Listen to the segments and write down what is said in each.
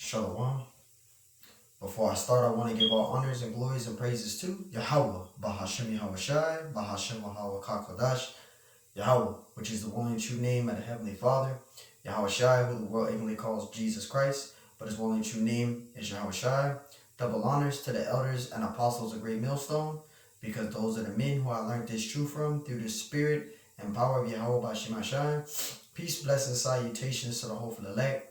Shalom. Before I start, I want to give all honors and glories and praises to Yahweh, Bahashem Yahweh Shai, Bahashem Yahweh Kakodash, Yahweh, which is the one and true name of the Heavenly Father, Yahweh Shai, who the world ignorantly calls Jesus Christ, but his one and true name is Yahweh Shai. Double honors to the elders and apostles of Great Millstone, because those are the men who I learned this truth from through the spirit and power of Yahweh Bahashem Shai. Peace, blessings, salutations to the hopeful elect,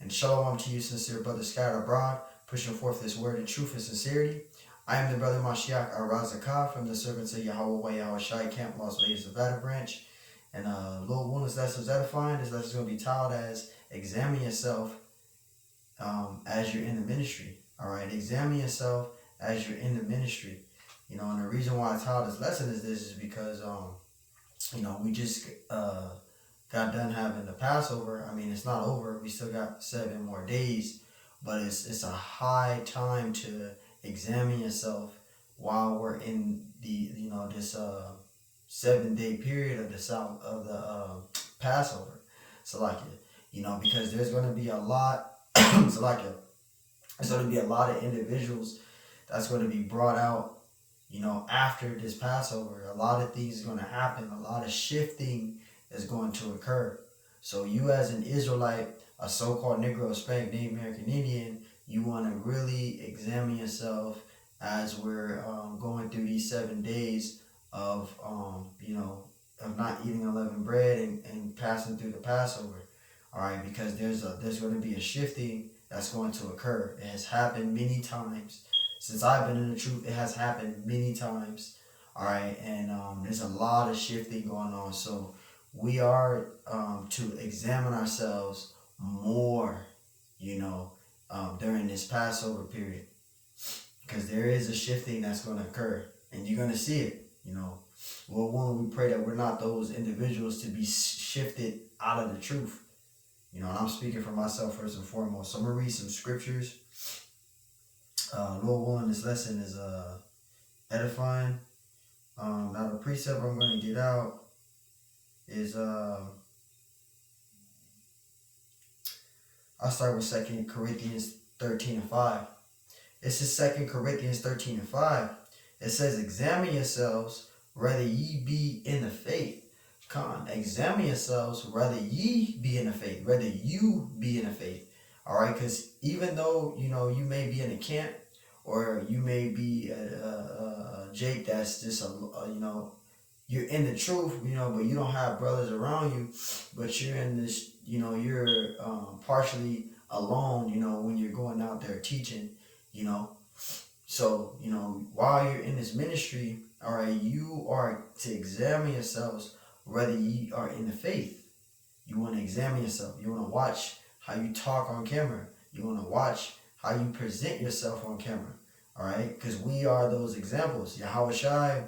and shalom to you, sincere brothers scattered abroad, pushing forth this word in truth and sincerity. I am the brother Mashiach Arazakah from the servants of Yahweh Yahweh Shai Camp, Las Vegas, Nevada branch. And Lord willing, this lesson is edifying. This lesson is going to be titled as Examine Yourself as you're in the ministry. All right, examine yourself as you're in the ministry. You know, and the reason why I titled this lesson is because, we just got done having the Passover. I mean, it's not over. We still got 7 more days. But it's a high time to examine yourself while we're in the this 7-day period of the Passover. So because there's going to be a lot. there's going to be a lot of individuals that's going to be brought out. After this Passover, a lot of things are going to happen. A lot of shifting is going to occur. So you as an Israelite, a so-called Negro, Hispanic, Native American Indian, you want to really examine yourself as we're going through these 7 days of not eating unleavened bread and passing through the Passover. All right, because there's going to be a shifting that's going to occur. It has happened many times since I've been in the truth. It has happened many times. All right, and there's a lot of shifting going on. So we are to examine ourselves more, during this Passover period, because there is a shifting that's going to occur, and you're going to see it. Well, one, we pray that we're not those individuals to be shifted out of the truth. And I'm speaking for myself first and foremost. So I'm going to read some scriptures. Lord willing, this lesson is edifying. Now the precept I'm going to get out is I'll start with 2 Corinthians 13 and 5. It says 2 Corinthians 13 and 5. It says, examine yourselves whether ye be in the faith. Examine yourselves whether ye be in the faith, whether you be in the faith. All right, because even though, you may be in a camp, or you may be Jake that's just, you're in the truth, but you don't have brothers around you, but you're in this, you're partially alone, when you're going out there teaching, So, while you're in this ministry, all right, you are to examine yourselves whether you are in the faith. You want to examine yourself. You want to watch how you talk on camera. You want to watch how you present yourself on camera. All right, because we are those examples. Yahweh Shai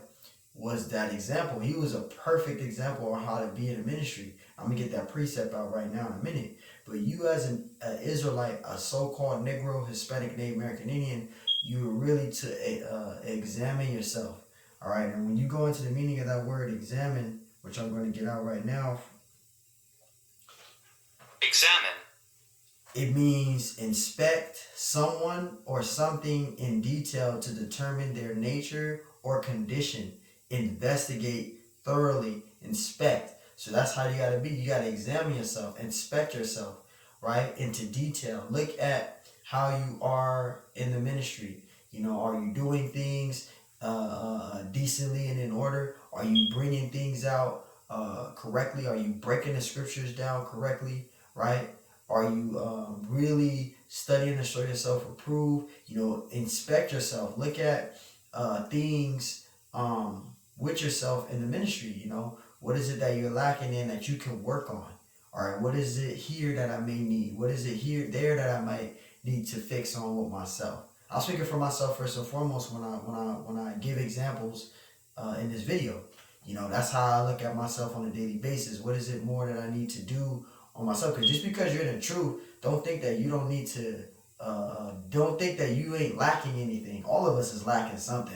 was that example. He was a perfect example on how to be in a ministry. I'm going to get that precept out right now in a minute. But you as an Israelite, a so-called Negro, Hispanic, Native American Indian, you're really to examine yourself. All right, and when you go into the meaning of that word examine, which I'm going to get out right now. Examine. It means inspect someone or something in detail to determine their nature or condition. Investigate thoroughly, inspect. So that's how you got to be. You got to examine yourself, inspect yourself, right, into detail. Look at how you are in the ministry. Are you doing things decently and in order? Are you bringing things out correctly? Are you breaking the scriptures down correctly, right? Are you really studying to show yourself approved? Inspect yourself. Look at things with yourself in the ministry. What is it that you're lacking in that you can work on? All right, what is it here that I may need? What is it there that I might need to fix on with myself? I'm speaking for myself first and foremost when I give examples in this video. That's how I look at myself on a daily basis. What is it more that I need to do on myself? Because just because you're in the truth, don't think that you don't need to. Don't think that you ain't lacking anything. All of us is lacking something.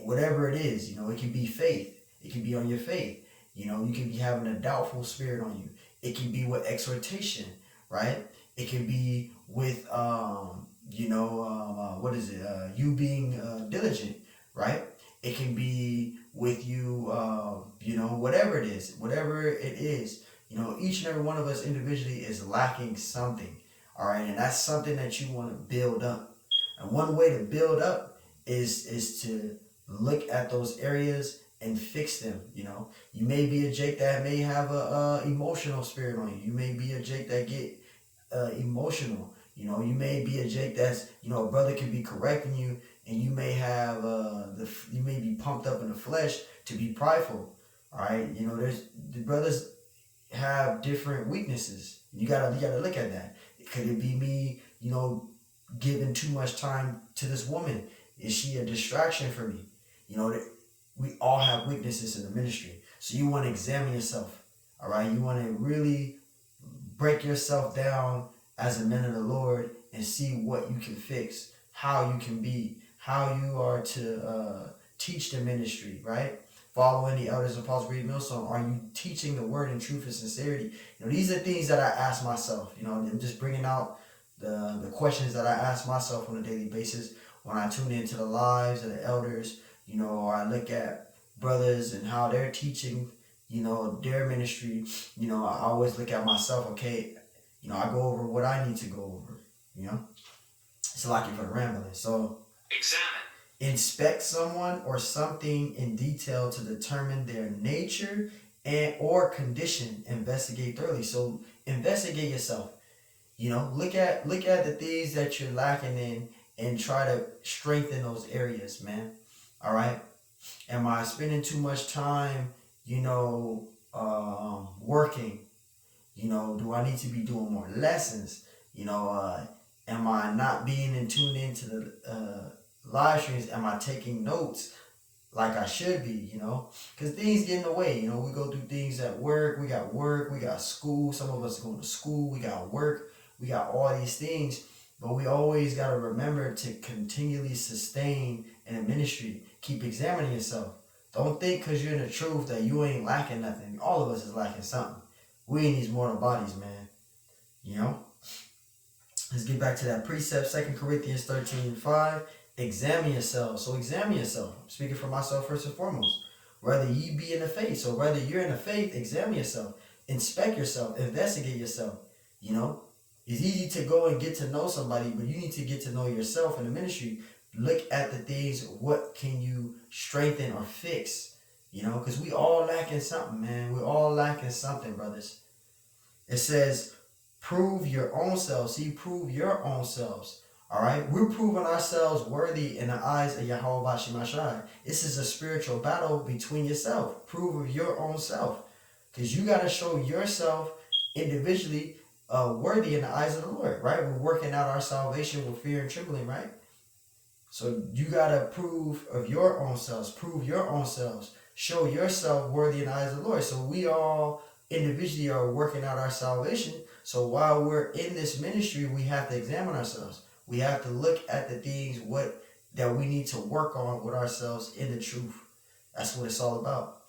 Whatever it is. It can be faith. It can be on your faith. You can be having a doubtful spirit on you. It can be with exhortation, right? It can be with what is it? You being diligent, right? It can be with you, whatever it is, whatever it is. Each and every one of us individually is lacking something, all right, and that's something that you want to build up. And one way to build up is to look at those areas and fix them. You may be a Jake that may have a emotional spirit on you. You may be a Jake that get emotional. You may be a Jake that's a brother can be correcting you, and you may have you may be pumped up in the flesh to be prideful. All right, there's the brothers have different weaknesses. You gotta look at that. Could it be me? Giving too much time to this woman? Is she a distraction for me? That we all have weaknesses in the ministry, so you want to examine yourself. All right, you want to really break yourself down as a man of the Lord and see what you can fix, how you can be, how you are to teach the ministry, right? Following the elders of Paul's Reed Millstone, are you teaching the word in truth and sincerity? These are things that I ask myself. I'm just bringing out the questions that I ask myself on a daily basis when I tune into the lives of the elders, or I look at brothers and how they're teaching, their ministry. I always look at myself, okay, I go over what I need to go over, It's lucky for the rambling. So inspect someone or something in detail to determine their nature and or condition. Investigate thoroughly. So investigate yourself. Look at the things that you're lacking in and try to strengthen those areas, man. All right. Am I spending too much time, working? Do I need to be doing more lessons? Am I not being tuned into the live streams? Am I taking notes like I should be? Because things get in the way. We go through things at work. We got school. Some of us are going to school. We got work. We got all these things. But we always got to remember to continually sustain in a ministry. Keep examining yourself. Don't think because you're in the truth that you ain't lacking nothing. All of us is lacking something. We in these mortal bodies, man. Let's get back to that precept, 2 Corinthians 13:5. Examine yourselves. So examine yourself. I'm speaking for myself first and foremost. Whether ye be in the faith. So whether you're in the faith, examine yourself. Inspect yourself. Investigate yourself. It's easy to go and get to know somebody, but you need to get to know yourself in the ministry. Look at the things, what can you strengthen or fix? Because we all lacking something, man. We're all lacking something, brothers. It says, prove your own selves. See, prove your own selves. All right? We're proving ourselves worthy in the eyes of Yahweh Bashimashai. This is a spiritual battle between yourself. Prove your own self. Because you got to show yourself individually worthy in the eyes of the Lord, right? We're working out our salvation with fear and trembling, right? So you got to prove of your own selves. Prove your own selves. Show yourself worthy in the eyes of the Lord. So we all individually are working out our salvation. So while we're in this ministry, we have to examine ourselves. We have to look at the things that we need to work on with ourselves in the truth. That's what it's all about.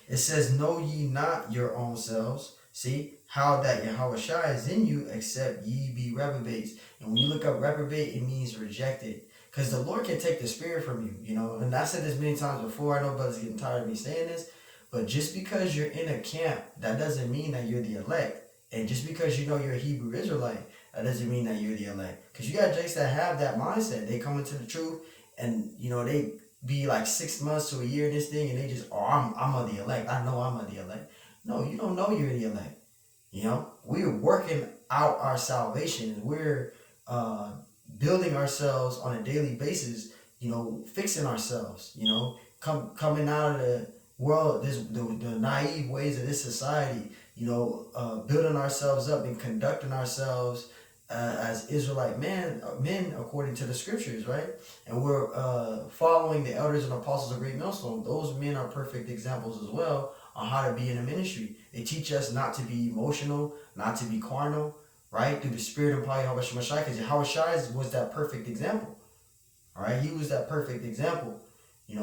It says, know ye not your own selves. See, how that Yahweh Shai is in you, except ye be reprobates. And when you look up reprobate, it means rejected. Because the Lord can take the spirit from you, And I said this many times before. I know brothers getting tired of me saying this. But just because you're in a camp, that doesn't mean that you're the elect. And just because you're a Hebrew Israelite, that doesn't mean that you're the elect. Because you got jakes that have that mindset. They come into the truth and, they be like 6 months to a year in this thing and they just, I'm of the elect. I know I'm of the elect. No, you don't know you're the elect. We're working out our salvation. We're building ourselves on a daily basis, fixing ourselves, coming out of the world, the naive ways of this society, building ourselves up and conducting ourselves as Israelite men according to the scriptures, right? And we're following the elders and apostles of Great Millstone. Those men are perfect examples as well on how to be in a ministry. They teach us not to be emotional, not to be carnal, right? Through the spirit of Yahweh Shai, because Yahweh was that perfect example. All right, he was that perfect example.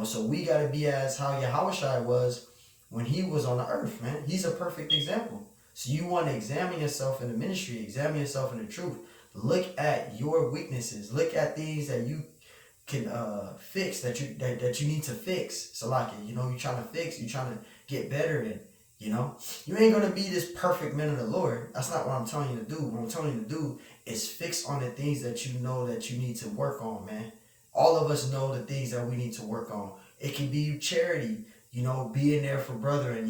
So we got to be as how Yahweh Shai was when he was on the earth, man. He's a perfect example. So you want to examine yourself in the ministry, examine yourself in the truth. Look at your weaknesses. Look at things that you can fix, that you need to fix. So like, you know, you're trying to fix, you're trying to get better in. You know, you ain't gonna be this perfect man of the Lord. That's not what I'm telling you to do. What I'm telling you to do is fix on the things that you know that you need to work on, man. All of us know the things that we need to work on. It can be charity, you know, being there for brethren,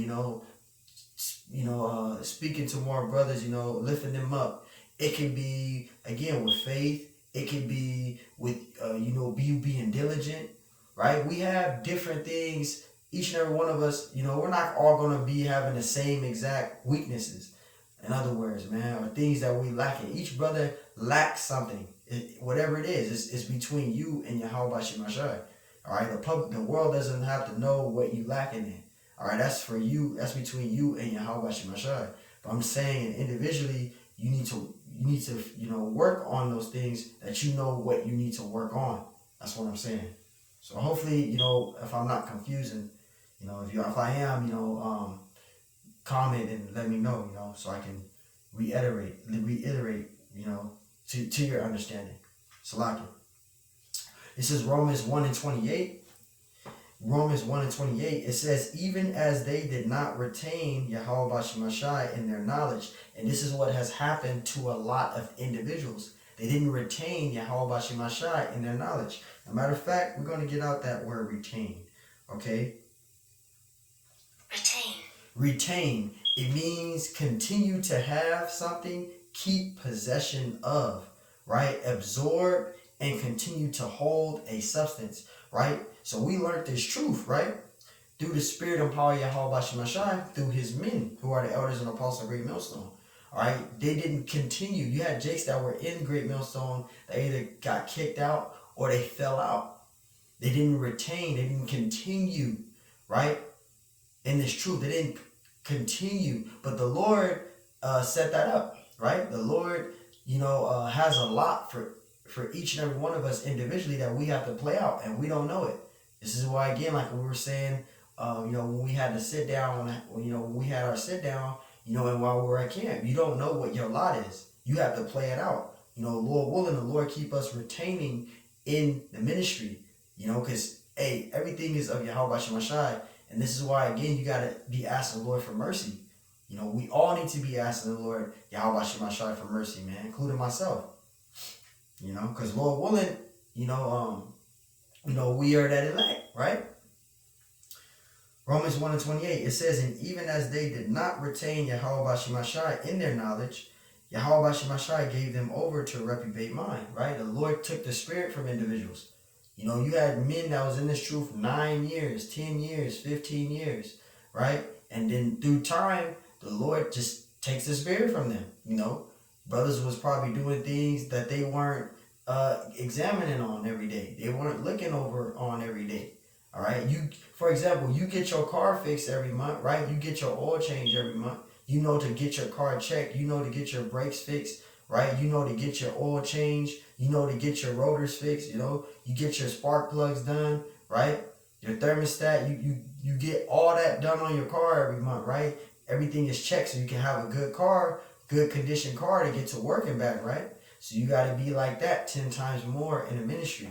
speaking to more brothers, you know, lifting them up. It can be, again, with faith. It can be with, you being diligent, right? We have different things. Each and every one of us, you know, we're not all going to be having the same exact weaknesses. In other words, man, or things that we lack in. Each brother lacks something. Whatever it is, it's between you and Yahweh Shemashai. All right, the world doesn't have to know what you lacking in. All right, that's for you. That's between you and Yahweh Shemashai. But I'm saying individually, you need to work on those things that you know what you need to work on. That's what I'm saying. So hopefully, you know, if I'm not confusing, you know, if I am, you know, comment and let me know, you know, so I can reiterate, you know, to your understanding. Salaki. It says Romans 1:28. Romans 1:28, it says, even as they did not retain Yahweh Shemashai in their knowledge, and this is what has happened to a lot of individuals. They didn't retain Yahweh Shemashai in their knowledge. As a matter of fact, we're going to get out that word retain. Okay? Retain. It means continue to have something, keep possession of, right? Absorb and continue to hold a substance, right? So we learned this truth, right? Through the spirit and power of Yahweh Shemashai, through his men, who are the elders and apostles of Great Millstone. All right? They didn't continue. You had jakes that were in Great Millstone that either got kicked out or they fell out. They didn't retain. They didn't continue, right? In this truth. They didn't continue. But the Lord set that up, right? The Lord, has a lot for each and every one of us individually that we have to play out, and we don't know it. This is why, again, like we were saying, when we had to sit down, when we had our sit down, and while we were at camp, you don't know what your lot is. You have to play it out. Lord willing, the Lord keep us retaining in the ministry, because, hey, everything is of Yahweh Shemashai, and this is why, again, you got to be asking the Lord for mercy. We all need to be asking the Lord, Yahweh Shemashai, for mercy, man, including myself. Because Lord willing, we are that elect, right? Romans 1:28, it says, and even as they did not retain Yahweh Shemashai in their knowledge, Yahweh Shemashai gave them over to a reprobate mind, right? The Lord took the spirit from individuals. You had men that was in this truth 9 years, 10 years, 15 years, right? And then through time, the Lord just takes the spirit from them. Brothers was probably doing things that they weren't examining on every day. They weren't looking over on every day. All right. For example, you get your car fixed every month, right? You get your oil change every month. To get your car checked. To get your brakes fixed, right? To get your oil change. To get your rotors fixed. You get your spark plugs done, right? Your thermostat. You get all that done on your car every month, right? Everything is checked so you can have a good car, good conditioned car to get to work and back, right? So you got to be like that 10 times more in the ministry.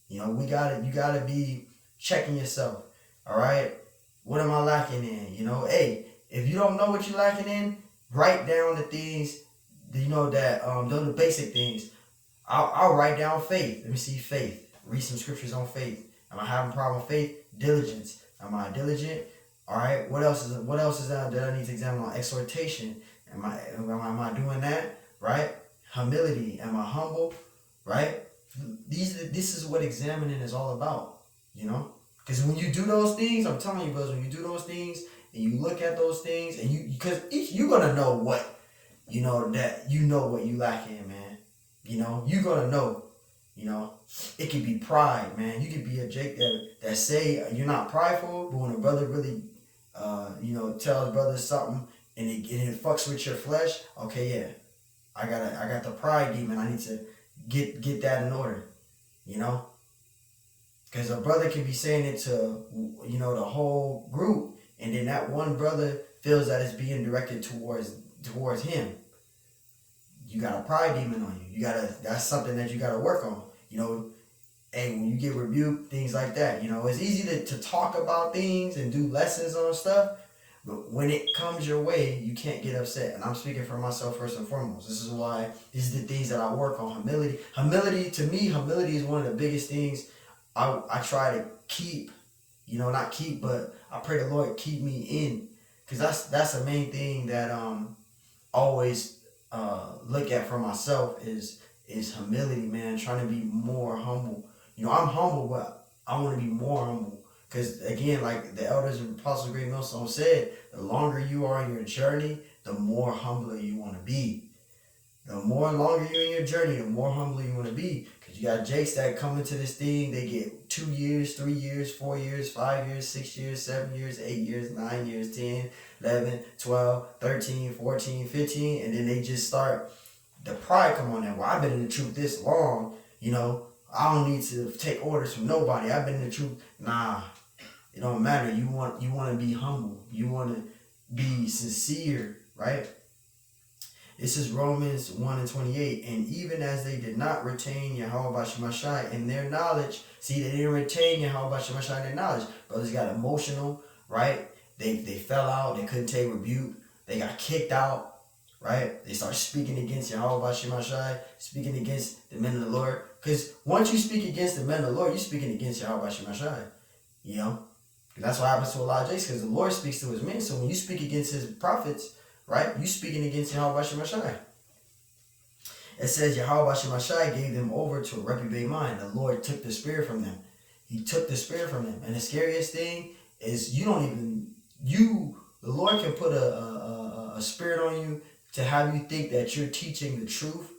You got to be checking yourself. All right. What am I lacking in? Hey, if you don't know what you're lacking in, write down the things, that, those are the basic things. I'll write down faith. Let me see faith. Read some scriptures on faith. Am I having a problem with faith? Diligence. Am I diligent? All right. What else is that I need to examine on? Exhortation. Am I doing that? Right? Humility. Am I humble? Right? This is what examining is all about. Because when you do those things, I'm telling you, brothers, when you do those things and you look at those things, and you're gonna know what what you lack in, man. You're gonna know. It could be pride, man. You could be a Jake that say you're not prideful, but when a brother really tells brother something and it fucks with your flesh, okay, yeah, I got the pride demon. I need to get that in order, because a brother can be saying it to the whole group, and then that one brother feels that it's being directed towards towards him. You got a pride demon on you. That's something that you gotta work on. Hey, when you get rebuked, things like that. It's easy to talk about things and do lessons on stuff, but when it comes your way, you can't get upset. And I'm speaking for myself first and foremost. These are the things that I work on. Humility, to me, humility is one of the biggest things I try to keep, not keep, but I pray the Lord keep me in. Because that's the main thing that always look at for myself is humility, man. Trying to be more humble. I'm humble, but I want to be more humble. Because again, like the elders and apostles, great millstone said, the longer you are in your journey, the more humbler you want to be. The more longer you're in your journey, the more humbler you want to be. Because you got jakes that come into this thing, they get 2 years, 3 years, 4 years, 5 years, 6 years, 7 years, 8 years, 9 years, 10, 11, 12, 13, 14, 15, and then they just start, the pride come on them. Well, I've been in the truth this long, I don't need to take orders from nobody. I've been in the truth. Nah, it don't matter. You want to be humble. You want to be sincere, right? This is Romans 1:28. And even as they did not retain Yahweh Shemashai in their knowledge, see, they didn't retain Yahweh Shemashai in their knowledge. Brothers got emotional, right? They fell out. They couldn't take rebuke. They got kicked out, right? They start speaking against Yahweh Shemashai, speaking against the men of the Lord. Because once you speak against the men of the Lord, you're speaking against Yahweh Shemashai, That's what happens to a lot of Jakes, because the Lord speaks to his men. So when you speak against his prophets, right, you speaking against Yahweh Shemashai. It says Yahweh Shemashai gave them over to a reprobate mind. The Lord took the spirit from them. He took the spirit from them. And the scariest thing is the Lord can put a spirit on you to have you think that you're teaching the truth,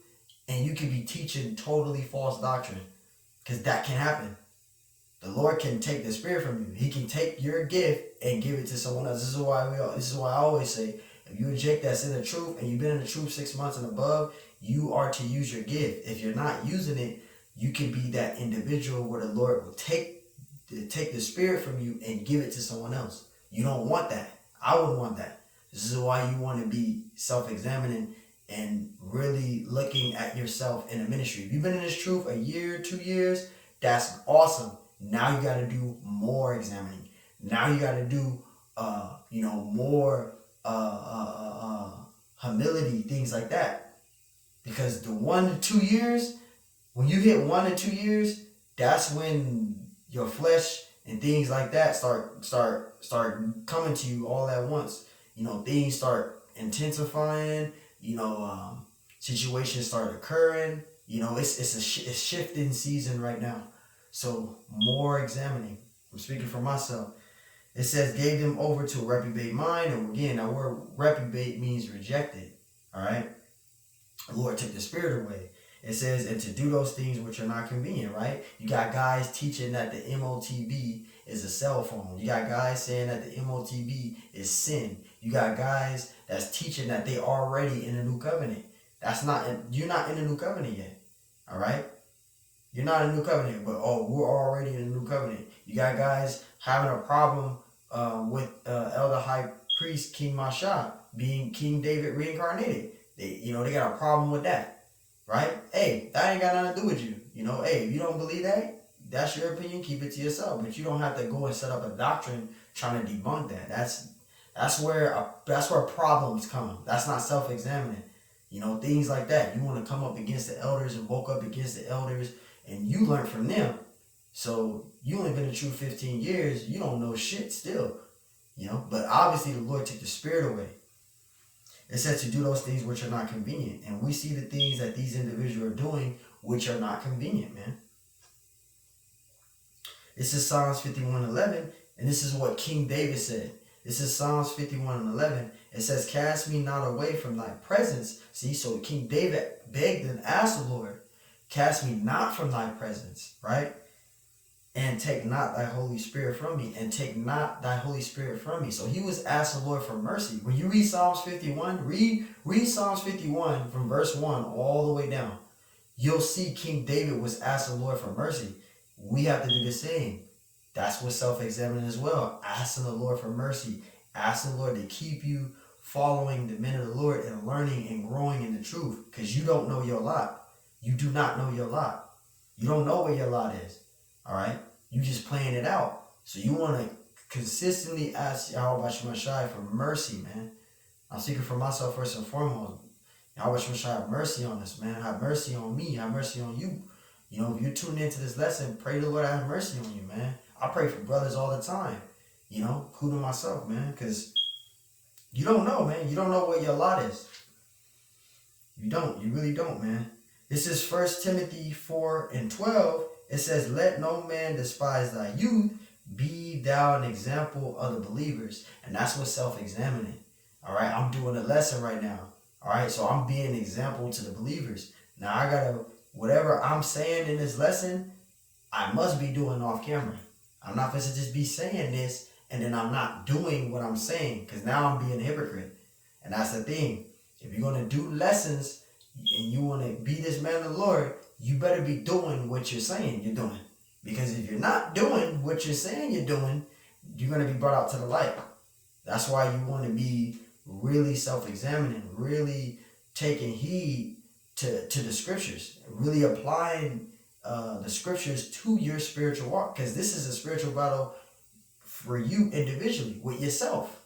and you can be teaching totally false doctrine, because that can happen. The Lord can take the spirit from you. He can take your gift and give it to someone else. This is why I always say, if you're a Jake that's in the truth and you've been in the truth 6 months and above, you are to use your gift. If you're not using it, you can be that individual where the Lord will take the spirit from you and give it to someone else. You don't want that. I wouldn't want that. This is why you want to be self-examining and really looking at yourself in the ministry. If you've been in this truth a year, 2 years, that's awesome. Now you got to do more examining. Now you got to do, more humility, things like that. Because the 1 to 2 years, when you hit 1 to 2 years, that's when your flesh and things like that start coming to you all at once. Things start intensifying. Situations start occurring. It's shifting season right now. So more examining. I'm speaking for myself. It says gave them over to a reprobate mind. And again, that word reprobate means rejected. All right. The Lord took the spirit away. It says, and to do those things which are not convenient, right? You got guys teaching that the MOTB is a cell phone. You got guys saying that the MOTB is sin. You got guys that's teaching that they already in a new covenant. You're not in a new covenant yet. All right? You're not in a new covenant, but we're already in a new covenant. You got guys having a problem with Elder High Priest King Masha being King David reincarnated. They got a problem with that. Right? Hey, that ain't got nothing to do with you. Hey, if you don't believe that, that's your opinion, keep it to yourself. But you don't have to go and set up a doctrine trying to debunk that. That's where problems come. That's not self-examining. Things like that. You want to come up against the elders and woke up against the elders, and you learn from them. So you only been in the truth 15 years, you don't know shit still. But obviously the Lord took the spirit away. It says to do those things which are not convenient. And we see the things that these individuals are doing which are not convenient, man. This is Psalms 51:11, and this is what King David said. This is Psalms 51:11. It says, cast me not away from thy presence. See, so King David begged and asked the Lord, cast me not from thy presence, right? And take not thy Holy Spirit from me. And take not thy Holy Spirit from me. So he was asking the Lord for mercy. When you read Psalms 51, read Psalms 51 from verse 1 all the way down. You'll see King David was asking the Lord for mercy. We have to do the same. That's what self-examining as well. Asking the Lord for mercy. Asking the Lord to keep you following the men of the Lord and learning and growing in the truth, because you don't know your lot. You do not know your lot. You don't know where your lot is. All right? You just playing it out. So you want to consistently ask Yahweh Shai for mercy, man. I'm speaking for myself first and foremost. Yahweh Shai, have mercy on us, man. Have mercy on me. Have mercy on you. You know, if you're tuned into this lesson, pray the Lord have mercy on you, man. I pray for brothers all the time. You know, including myself, man, because you don't know, man. You don't know what your lot is. You don't. You really don't, man. This is 1 Timothy 4:12. It says, let no man despise thy youth. Be thou an example of the believers. And that's what self-examining. All right. I'm doing a lesson right now. All right. So I'm being an example to the believers. Now I got to, whatever I'm saying in this lesson, I must be doing off camera. I'm not supposed to just be saying this and then I'm not doing what I'm saying, because now I'm being a hypocrite. And that's the thing. If you're going to do lessons and you want to be this man of the Lord, you better be doing what you're saying you're doing. Because if you're not doing what you're saying you're doing, you're going to be brought out to the light. That's why you want to be really self-examining, really taking heed to the scriptures, really applying the scriptures to your spiritual walk, because this is a spiritual battle for you individually with yourself.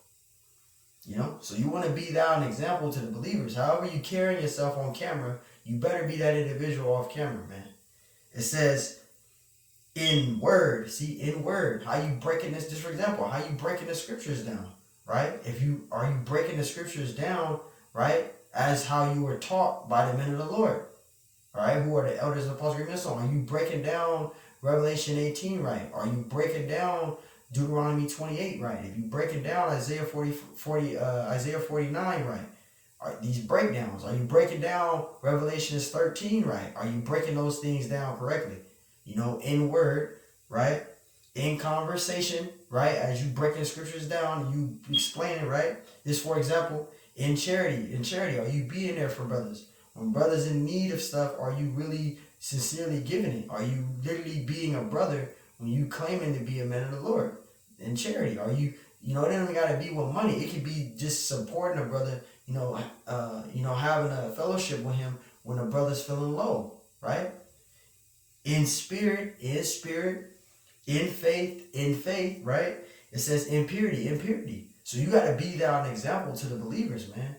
You know, so you want to be thou an example to the believers. However you carrying yourself on camera, you better be that individual off camera, man. It says in word, in word, how you breaking this, just for example, how you breaking the scriptures down, right? Are you breaking the scriptures down, right, as how you were taught by the men of the Lord, all right, who are the elders of the Apostle Great Millstone? Are you breaking down Revelation 18 right? Are you breaking down Deuteronomy 28 right? If you breaking down Isaiah 49 right? Are these breakdowns? Are you breaking down Revelations 13 right? Are you breaking those things down correctly? You know, in word, right? In conversation, right? As you breaking the scriptures down, you explain it, right? This, for example, in charity, are you being there for brothers? When brothers in need of stuff, are you really sincerely giving it? Are you literally being a brother when you claiming to be a man of the Lord? In charity, are you, it don't even gotta be with money. It could be just supporting a brother, having a fellowship with him when a brother's feeling low, right? In spirit, in faith, right? It says in purity. So you gotta be thou an example to the believers, man.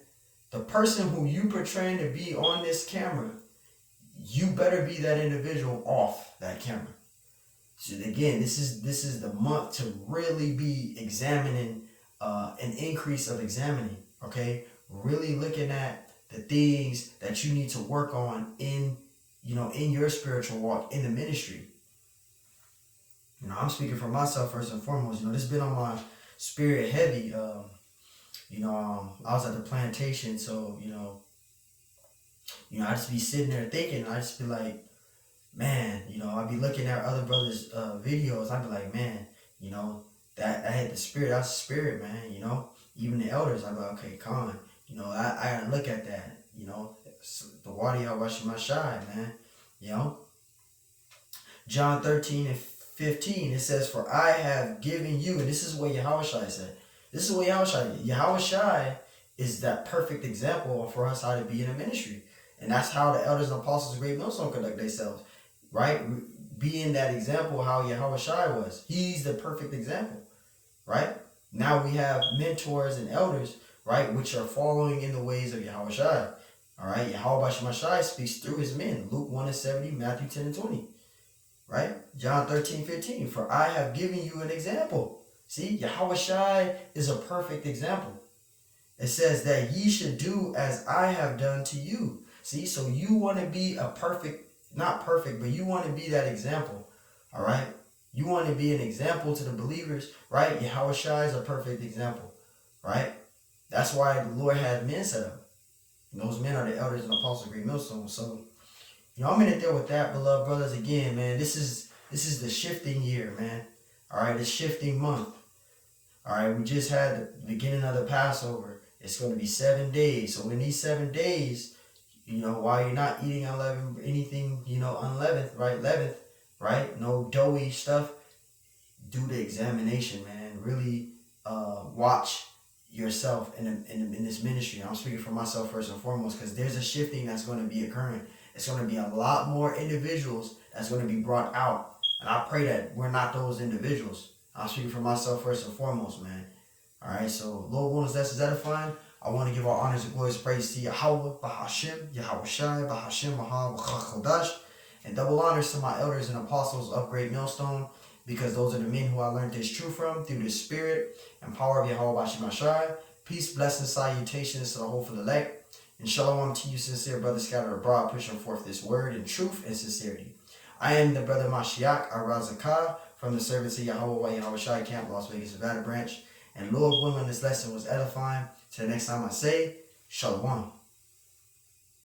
The person who you portraying to be on this camera, you better be that individual off that camera. So again, this is the month to really be examining, an increase of examining, okay? Really looking at the things that you need to work on in your spiritual walk, in the ministry. I'm speaking for myself first and foremost. This has been on my spirit heavy. I was at the plantation, so, I just be sitting there thinking, I just be like, man, I'd be looking at other brothers' videos. I'd be like, man, that hit the spirit. That's the spirit, man. Even the elders, I'd be like, okay, Con, I gotta look at that. The water y'all washing my shy, man. John 13:15, it says, for I have given you, and this is what Yahweh Shai said. This is what Yahweh Shai did. Yahweh Shai is that perfect example for us how to be in a ministry. And that's how the elders and apostles of Great Millstone conduct themselves, right? Being that example how Yahweh Shai was. He's the perfect example, right? Now we have mentors and elders, right, which are following in the ways of Yahweh Shai. All right, Yahweh Shai speaks through his men. Luke 1:70, Matthew 10:20, right? John 13:15, for I have given you an example. See, Yahweh Shai is a perfect example. It says that ye should do as I have done to you. See, so you want to be not perfect, but you want to be that example, all right? You want to be an example to the believers, right? Yahweh Shai is a perfect example, right? That's why the Lord had men set up. And those men are the elders and apostles of Great Millstone. So, I'm in it there with that, beloved brothers. Again, man, this is the shifting year, man. All right, it's shifting month. All right, we just had the beginning of the Passover. It's going to be 7 days. So in these 7 days, while you're not eating anything, unleavened, right? Leavened, right? No doughy stuff. Do the examination, man. Really watch yourself in this ministry. I'm speaking for myself first and foremost, because there's a shifting that's going to be occurring. It's going to be a lot more individuals that's going to be brought out. And I pray that we're not those individuals. I'm speaking for myself first and foremost, man. All right, so Lord willing, that's edifying. I want to give our honors and glories praise to Yahweh, Bahashem, Yahweh Shai, Bahashem, Mahal, Kodash, and double honors to my elders and apostles of Great Millstone, because those are the men who I learned this truth from through the spirit and power of Yahweh Bashim Shai. Peace, blessings, salutations to the hopeful elect, and shalom to you, sincere brothers scattered abroad, pushing forth this word in truth and sincerity. I am the brother Mashiach Arazakah from the servants of Yahweh Yahweh Shai Camp, Las Vegas, Nevada branch. And Lord willing, this lesson was edifying. Till the next time I say, Shalom.